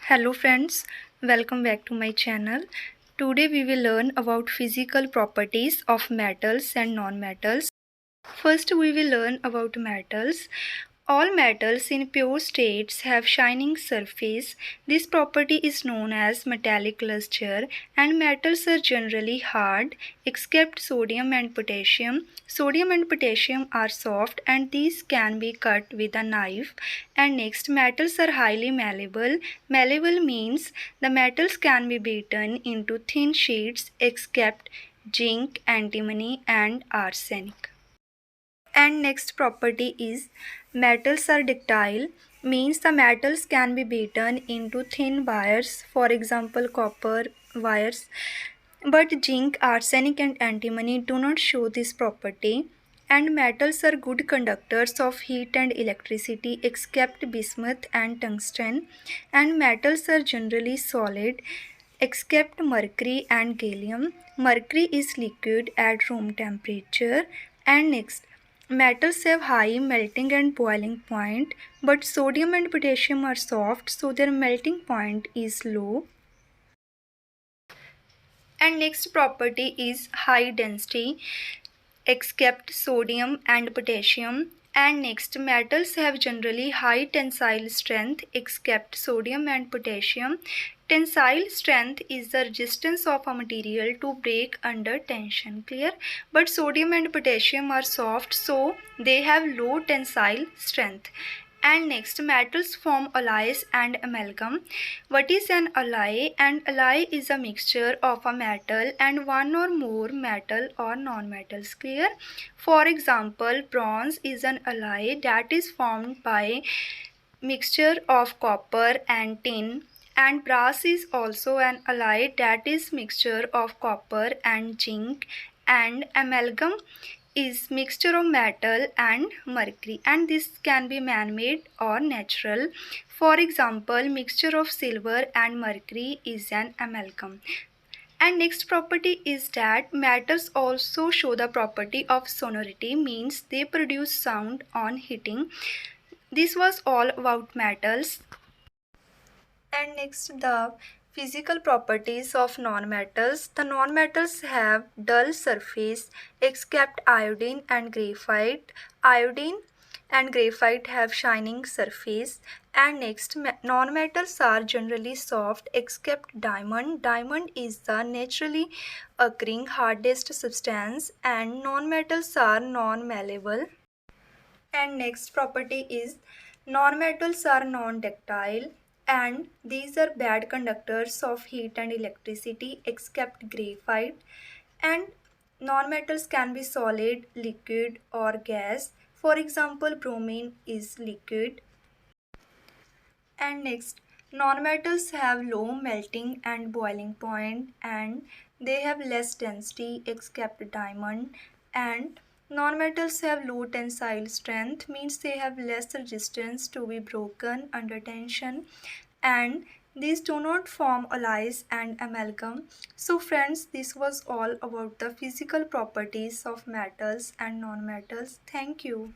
Hello friends, welcome back to my channel. Today we will learn about physical properties of metals and non-metals. First we will learn about metals. All metals in pure states have shining surface. This property is known as metallic luster, and metals are generally hard except sodium and potassium. Sodium and potassium are soft and these can be cut with a knife. And next, metals are highly malleable. Malleable means the metals can be beaten into thin sheets except zinc, antimony and arsenic. And next property is metals are ductile, means the metals can be beaten into thin wires, for example copper wires, but zinc, arsenic and antimony do not show this property. And metals are good conductors of heat and electricity except bismuth and tungsten. And metals are generally solid except mercury and gallium. Mercury is liquid at room temperature. And next, metals have high melting and boiling point, but sodium and potassium are soft, so their melting point is low. And next property is high density except sodium and potassium. And next, metals have generally high tensile strength except sodium and potassium. Tensile strength is the resistance of a material to break under tension, clear? But sodium and potassium are soft, so they have low tensile strength. And next, metals form alloys and amalgam. What is an alloy? An alloy is a mixture of a metal and one or more metal or non-metals, clear? For example, bronze is an alloy that is formed by mixture of copper and tin, and brass is also an alloy that is mixture of copper and zinc, and amalgam is mixture of metal and mercury, and this can be man-made or natural. For example, mixture of silver and mercury is an amalgam. And next property is that metals also show the property of sonority, means they produce sound on hitting. This was all about metals. And next, the physical properties of nonmetals. The nonmetals have dull surface except iodine and graphite. Iodine and graphite have shining surface. And next, nonmetals are generally soft except diamond. Diamond is the naturally occurring hardest substance, and nonmetals are non-malleable. And next property is nonmetals are non-ductile, and these are bad conductors of heat and electricity except graphite. And nonmetals can be solid, liquid or gas. For example, bromine is liquid. And next, nonmetals have low melting and boiling point, and they have less density except diamond. And nonmetals have low tensile strength, means they have less resistance to be broken under tension, and these do not form alloys and amalgam. So friends, this was all about the physical properties of metals and nonmetals. Thank you.